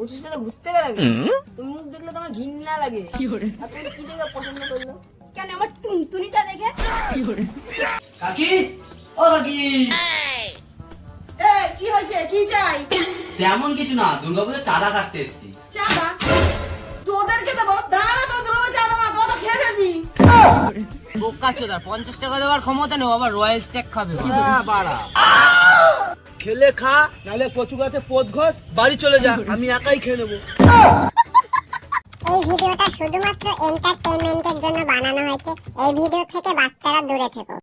কচুর সাথে ঘুরতে বেড়াবে? তুমি মুখ দেখলে তোমার ঘৃণা লাগে। আর তুমি কি দেখে পছন্দ করলো? কেন আমার টুনটুনিটা দেখে? কাকি, ও কাকি। কি হয়েছে? কি চাই? তেমন কিছু না, দুর্গাপুজোর চাঁদা কাটতে এসেছি। চাঁদা? তোদেরকে দেবো? দাঁড়া তো, তোর চাঁদা না, তোরা তো খেয়ে ফেলবি। বোকাচোদা 50 টাকা দেওয়ার ক্ষমতা নেই, আবার রয়্যাল স্টেক খাবে। বাড়া খেলে খা, নালে কচু গাছে পদ ঘষ, বাড়ি চলে যা, আমি একাই খেয়ে নেবো। এই ভিডিওটা শুধুমাত্র এন্টারটেইনমেন্টের জন্য বানানো হয়েছে। এই ভিডিও থেকে বাচ্চারা দূরে থেকো।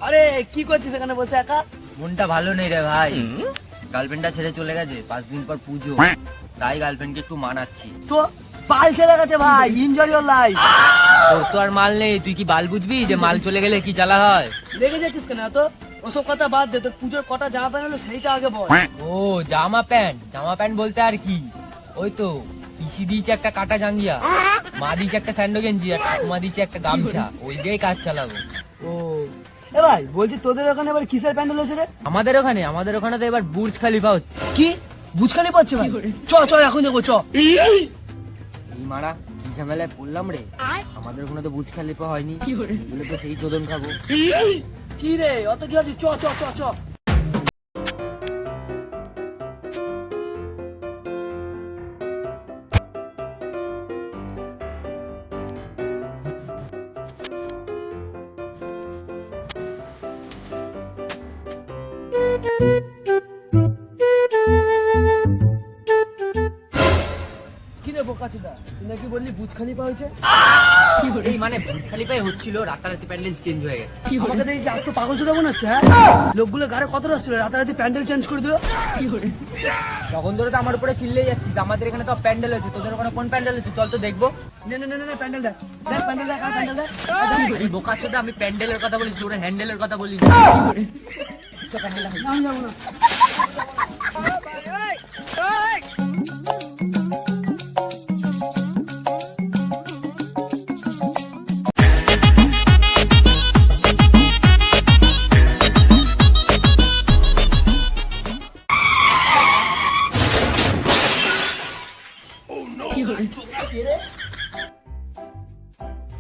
আরে কি করছিস এখানে বসে একা? মনটা ভালো নেই রে ভাই, গার্লফ্রেন্ডটা ছেড়ে চলে গেছে, 5 দিন পর পুজো, তাই গার্লফ্রেন্ডকে একটু মানাচ্ছি। তো পাল ছেড়ে গেছে ভাই, এনজয় ইওর লাইফ। তোর তো আর মাল নেই, তুই কি বাল বুঝবি যে মাল চলে গেলে কি জ্বালা হয়? লেগে যাচ্ছিস কেন এত? ওসব কথা বাদ দে, তোর পুজোর কটা জামা প্যান্ট হলো সেইটা আগে বল। ও জামা প্যান্ট বলতে আর কি, ওই তো পিসি দিয়েছে একটা কাটা জাঙ্গিয়া, মা দিয়েছে একটা স্যান্ডো গেঞ্জি, আর ঠাকুমা দিয়েছে একটা গামছা, ওই দিয়েই কাজ চালাবো। ও এ ভাই বলছি, তোদের ওখানে এবার কিসের প্যান্ডেল হয়েছে রে? আমাদের ওখানে তো এবার বুর্জ খালিফা হচ্ছে। কি বুঝখালি পাচ্ছে ভাই? চ চ এখন যাবো, চ। এই মারা কি ঝামেলায় পড়লাম রে, আমাদের ওখানে তো বুর্জ খালিফা হয়নি, এগুলো তো সেই চোদন খাবো। কি রে অত কি আছে? চ চ চ চ। কি রে বোকাচোদা, তুই নাকি বললি বুঝখালি পা হয়েছে? এই মানে বুর্জ খালিফাই হচ্ছিল, রাতারাতি প্যান্ডেল চেঞ্জ হয়ে গেছে। আমাকে দেখি আজ তো পাগল চোদা মনে হচ্ছে। হ্যাঁ, লোকগুলো গাড়ি কত রাস্তা রাতারাতি প্যান্ডেল চেঞ্জ করে দিল। তখন ধরে তো আমার উপরে চিল্লে যাচ্ছিস, আমাদের এখানে তো প্যান্ডেল হয়েছে, তোদের ওখানে কোন প্যান্ডেল হয়েছে চল তো দেখবো। না না না না, প্যান্ডেল দেখ, দেখ প্যান্ডেল দেখ, আর প্যান্ডেল দেখ। এই বোকাচোদা, আমি প্যান্ডেলের কথা বলিস, তোরা হ্যান্ডেলের কথা বলিস। আমি যাবো না।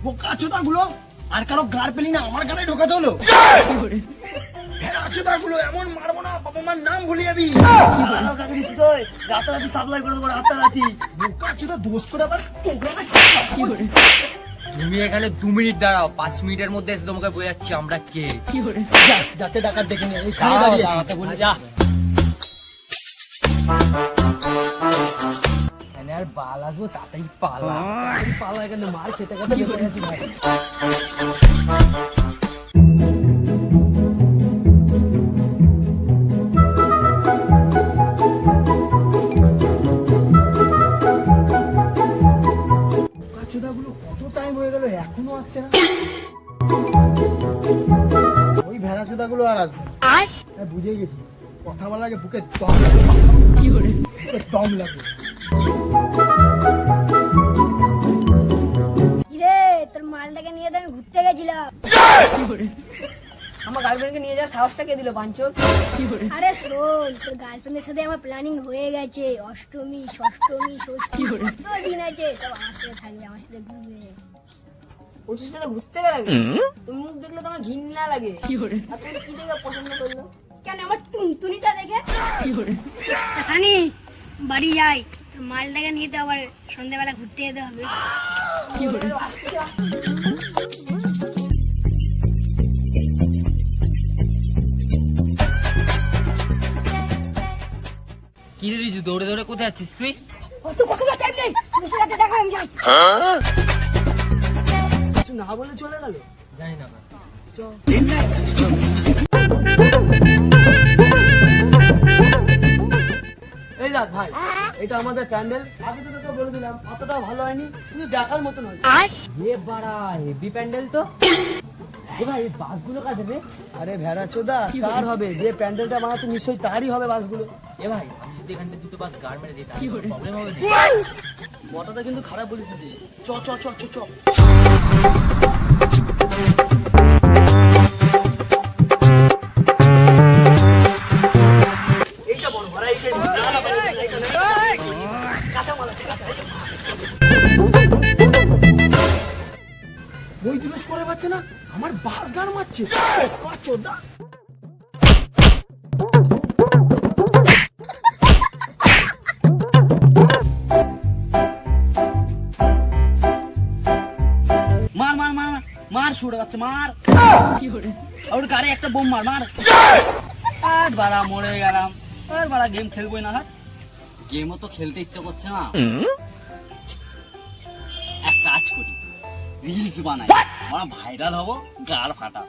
বোকাচোদা গুলো আর কারো গাড় পেলি না, আমার গানে ঢোকাতে হলো। ভেড়াচোদা গুলো এমন মারবো না, বাবা মার নাম ভুলে যাবি। রাতারাতি সাপ্লাই করে দেবো, রাতারাতি। বোকাচোদা দোষ করে আবার তুমি এখানে 2 মিনিট দাঁড়াও, 5 মিনিটের মধ্যে এসে তোমাকে বোঝাচ্ছি আমরা কে। যাতে ডাকাত দেখে নিয়ে দাঁড়াতে বলি। যা। এখানে আর বাল আসবো তাতেই পালা। পালা এখানে মার খেতে খেতে ইয়ে করে আছি ভাই। বোকাচোদাগুলো কত টাইম হয়ে গেল এখনো আসছে না। ওই ভেড়াচোদাগুলো আর আসবে না। হ্যাঁ, বুঝে গেছি, কথা বলার আগে বুকে দম লাগে। বুকে দম লাগে। কিরে, তোর মালটাকে নিয়ে তো আমি ঘুরতে গেছিলাম। আমার গার্লফ্রেন্ডকে নিয়ে যাওয়ার সাহসটা কে দিল বাঞ্চোর? আরে শোন, তোর গার্লফ্রেন্ডের সাথে আমার প্ল্যানিং হয়ে গেছে। অষ্টমী, ষষ্ঠমী, ষষ্ঠী কত দিন আছে, সব আমার সাথে থাকবে, আমার সাথে ঘুরবে। কচুর সাথে ঘুরতে বেড়াবে? তুমি মুখ দেখলে তোমার ঘৃণা লাগে। আর তুমি কি দেখে পছন্দ করলো? কেন আমার টুনটুনিটা দেখে? সানি, বাড়ি যাই, তোর মালটাকে নিয়ে তো আবার সন্ধ্যাবেলা ঘুরতে যেতে হবে। কি রে রিজু, দৌড়ে দৌড়ে কোথায় যাচ্ছিস তুই? তো কত টাইম নেই, তোর সাথে দেখা, আমি যাই। কিছু না বলে চলে গেল। জানি না। এই দেখ ভাই, এটা আমাদের প্যান্ডেল। আগে তো তোকে বলে দিলাম, অতটা ভালো হয়নি, কিন্তু দেখার মতন হয়েছে। এ বাড়া হেভি প্যান্ডেল তো। এ ভাই এই বাসগুলো কাজ হবে? আরে ভেড়াচোদা, কার হবে? যে প্যান্ডেলটা বানাচ্ছে নিশ্চয়ই তারই হবে বাসগুলো। এ ভাই আমি যদি এখান থেকে 2টো বাস গাড় মেরে দিই তাহলে প্রবলেম হবে? কথাটা কিন্তু খারাপ বলিস না। চ চ চ চ চ। বই দুরুস করে পাচ্ছে না, আমার বাস গান মারছে। চোদা মার মার মার মার, শুরু যাচ্ছে, মার। ওর গাড়ি একটা বোম মার, মার। আর বাড়া মরে গেলাম, আর বাড়া গেম খেলবোই না। গেমও তো খেলতে ইচ্ছা করছে না। এক কাজ করি, রিলস বানাই, আমরা ভাইরাল হব, গার ফাটা।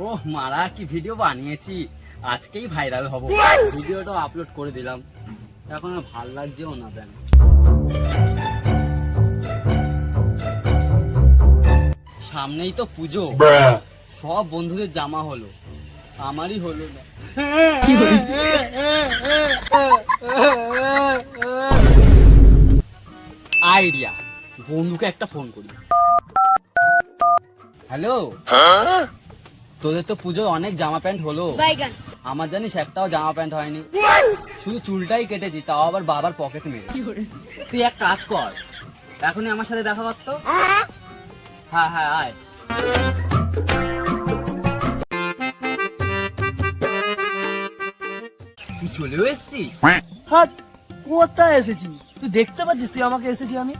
ওহ মারা, কি ভিডিও বানিয়েছি, আজকেই ভাইরাল হব। ভিডিওটা আপলোড করে দিলাম, এখন আর ভাল লাগছেও না। দেন সামনেই তো পুজো, সব বন্ধুদের জামা হলো, আমারই হলো না। আইডিয়া, বন্ধুকে একটা ফোন করি। হ্যালো, তোদের তো পুজোয় অনেক জামা প্যান্ট হলো, আমার জানিস একটাও জামা প্যান্ট হয়নি, শুধু চুলটাই কেটেছি, তাও আবার বাবার পকেট মেরে। তুই এক কাজ কর, এখনই আমার সাথে দেখা করতো। হ্যাঁ হ্যাঁ আয়। তুই চলেও এসছিস? হাট, কোথায় এসেছি? তুই দেখতে পাচ্ছিস তুই আমাকে এসেছি আমি?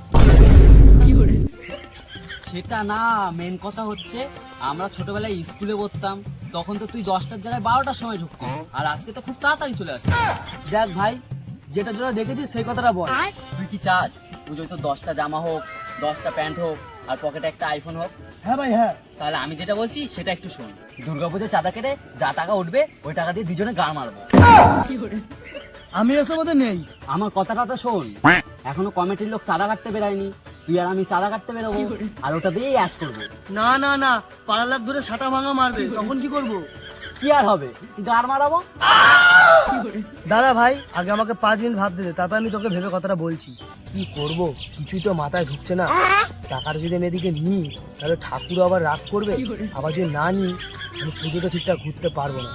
সেটা না, মেন কথা হচ্ছে আমরা ছোটবেলায় স্কুলে পড়তাম, তখন তো তুই 10টার জায়গায় 12টার সময় ঢুকতি, আর আজকে তো খুব তাড়াতাড়ি চলে আসছিস। দেখ ভাই, যেটা যেটা দেখেছিস সেই কথাটা বল। তুই কি চাস পুজোয় তো 10টা জামা হোক, 10টা প্যান্ট হোক, আর পকেটে একটা আইফোন হোক? হ্যাঁ ভাই হ্যাঁ। তাহলে আমি যেটা বলছি সেটা একটু শোন। দুর্গাপুজোর চাঁদা কেটে যা টাকা উঠবে ওই টাকা দিয়ে দুজনে গাড় মারবো। আমি এসব মধ্যে নেই। আমার কথাটা তো শোন, এখনো কমিটির লোক চাঁদা কাটতে বেরায়নি, তুই আর আমি চাঁদা কাটতে বেরোবো, আর ওটা দিয়েই অ্যাশ করবো। না না না, পাড়ার লাখ ধরে সাটা ভাঙা মারবে, তখন কি করব? কি আর হবে, গাড় মারাবো। দাদা ভাই, আগে আমাকে 5 মিনিট ভাবতে দে, তারপর আমি তোকে ভেবে কথাটা বলছি। কি করব কিছুই তো মাথায় ঢুকছে না। টাকাটা যদি আমি এদিকে নিই তাহলে ঠাকুর আবার রাগ করবে, আবার যদি না নিই আমি পুজোতে ঠিকঠাক ঘুরতে পারবো না।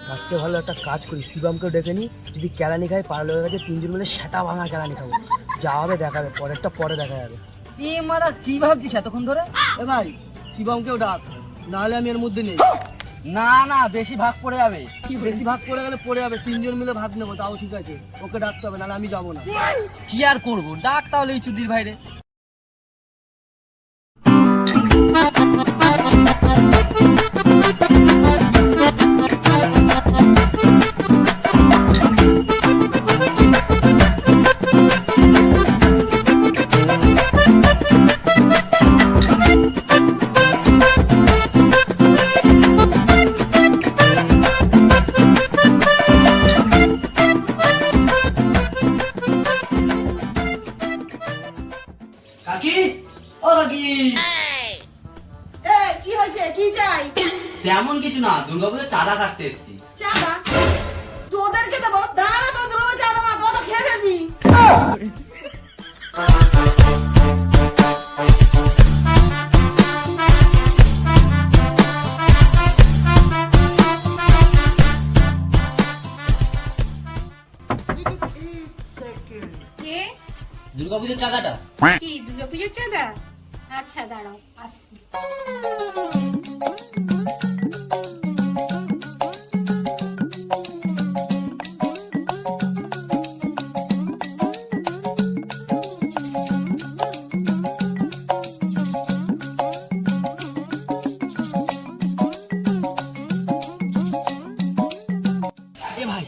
তার চেয়ে ভালো একটা কাজ করি, শিবমকেও ডেকে নিই, যদি কেলানি খাই পাড়ার লোকের কাছে 3 জন মিলে সেটা ভাঙা কেলানি খাবো, যা হবে দেখাবে, পরেরটা পরে দেখা যাবে। এ মারা, কি ভাবছিস এতক্ষণ ধরে? এ ভাই, শিবমকেও ডাক, নাহলে আমি এর মধ্যে নেই। না না, বেশি ভাগ পড়ে যাবে। বেশি ভাগ পড়ে গেলে পড়ে যাবে, 3 জন মিলে ভাগ নেবো, তাও ঠিক আছে, ওকে ডাকতে হবে, নাহলে আমি যাবো না। কি আর করবো, ডাক তাহলে এই চুদির ভাইরে। কাকি, ও কাকি। কি হয়েছে, কি চাই? তেমন কিছু না, দুর্গাপুজোর চাঁদা কাটতে এসছি। চাঁদা তোদেরকে দেবো, দাঁড়া তো দুটো চাঁদা মা, তোরা তো খেয়ে ফেলবি। কে? দুর্গাপুজোর চাঁদাটা কি দুর্গাপুজোর চাঁদা? আচ্ছা দাঁড়াও, আসছি। এ ভাই,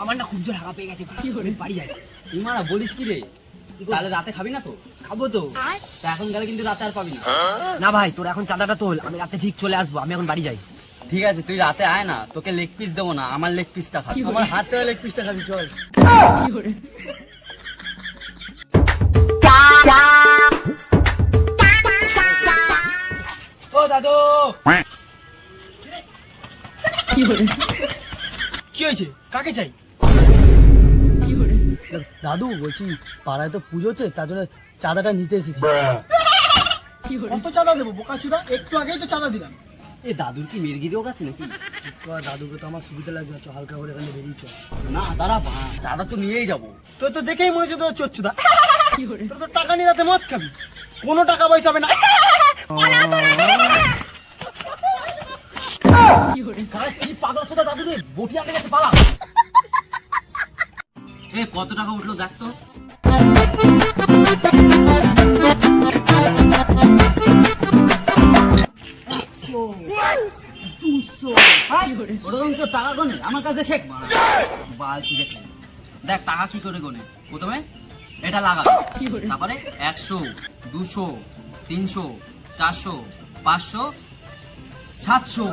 আমার না খুব জোর হাগা পেয়ে গেছে, কি করে বাড়ি যাই। তুই মারা বলিস কি রে? তাহলে রাতে খাবি না তো? খাবো তো। তা এখন গেলে কিন্তু রাতে আর পাবি না। না ভাই, তোর এখন চাঁদাটা তোল, আমি রাতে ঠিক চলে আসবো, আমি এখন বাড়ি যাই। ঠিক আছে, তুই রাতে আয় না, তোকে লেগ পিস দেবো না, আমার লেগ পিসটা খাবি। আমার হাত ছাড়া লেগ পিসটা খাবি, চল। ও দাদু, কি হয়েছে, কাকে চাই? দাদু বলছি, পাড়ায় তো পুজো হচ্ছে, তার জন্য চাঁদাটা নিতে এসেছি। কত চাঁদা দেবো বোকাচুদা? একটু আগেই তো চাঁদা দিলাম। এ দাদুর কি মেরগি রোগ আছে নাকি? দাদুকে তো আমার সুবিধা লাগছে, চ হালকা করে এখানে বেরিয়ে চ। না দাঁড়া, চাঁদা তো নিয়েই যাবো। তোর তো দেখেই মনে হচ্ছে তোর চচ্চুদা। তোর তো টাকা নিয়ে রাতে মদ খাবি, কোনো টাকা পয়সা হবে না। কি পাগল সোদা দাদু রে, বটি আনতে গেছে, পালা। এ কত টাকা উঠলো দেখ তো। ওরকম তো টাকা গোনে আমার কাছে শেখ বাল শিখেছে। দেখ টাকা কি করে গোনে, প্রথমে এটা লাগাবে, তারপরে 100, 200, 300, 400, 500, 700।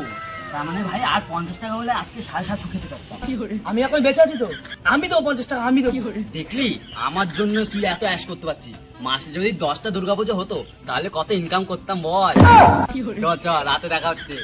তার মানে ভাই আর 50 টাকা হলে আজকে 750 খেতে পারতাম। আমি এখন বেঁচে আছি তো, আমি তো 50 টাকা আমি দেবো। দেখলি আমার জন্য তুই এত অ্যাশ করতে পারছিস। মাসে যদি 10টা দুর্গাপুজো হতো তাহলে কত ইনকাম করতাম বল। চ চ রাতে দেখা হচ্ছে।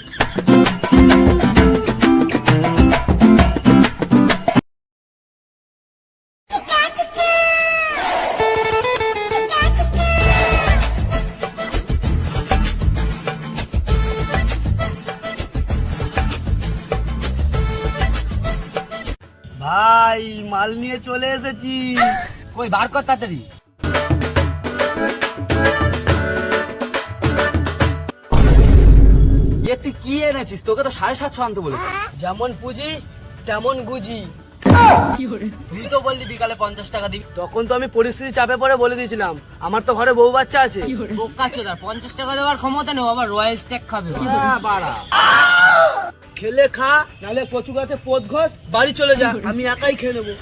ভাই মাল নিয়ে চলে এসেছি। কই বার কর তাড়াতাড়ি। এ তুই কি এনেছিস? তোকে তো 750 আনতে বলেছি। যেমন পুঁজি তেমন গুজি। তুই তো বললি বিকালে 50 টাকা দিবি। তখন তো আমি পরিস্থিতি চাপে পড়ে বলে দিয়েছিলাম, আমার তো ঘরে বউ বাচ্চা আছে। বোকাচোদা 50 টাকা দেওয়ার ক্ষমতা নেই, আবার রয়্যাল স্টেক খাবে। বাড়া খেলে খা, নাহলে কচু গাছে পোদ ঘষ, বাড়ি চলে যা, আমি একাই খেয়ে নেবো।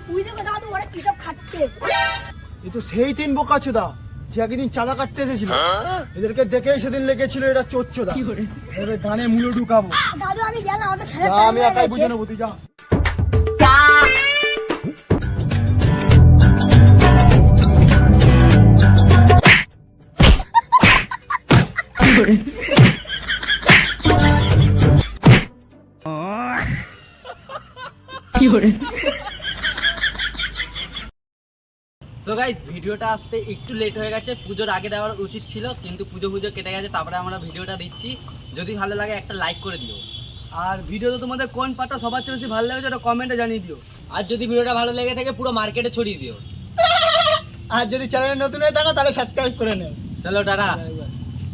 তুই দেখো দাদু ওরা কি সব খাচ্ছে। এ তো সেই তিন বোকাচোদা যে একদিন চাঁদা কাটতে এসেছিল। এদেরকে দেখেই সেদিন লেগেছিল এটা চোচ্চোদা। এদের গানে মূল্য ঢুকাবো। দাদু আমি গেলাম, আমাদের খেলা যা, আমি একাই বুঝে নেবো, তুই যা। সো গাইস ভিডিওটা আসতে একটু লেট হয়ে গেছে, পুজোর আগে দেওয়ার উচিত ছিল, কিন্তু পুজো কেটে গেছে, তারপরে আমরা ভিডিওটা দিচ্ছি। যদি ভালো লাগে একটা লাইক করে দিও। আর ভিডিওতে তোমাদের কোন পার্টটা সবার চেয়ে বেশি ভালো লেগেছে ওটা কমেন্টে জানিয়ে দিও। আর যদি ভিডিওটা ভালো লেগে থাকে পুরো মার্কেটে ছড়িয়ে দিও। আর যদি চ্যানেলে নতুন হয়ে থাকো তাহলে সাবস্ক্রাইব করে নেও। চলো টাটা।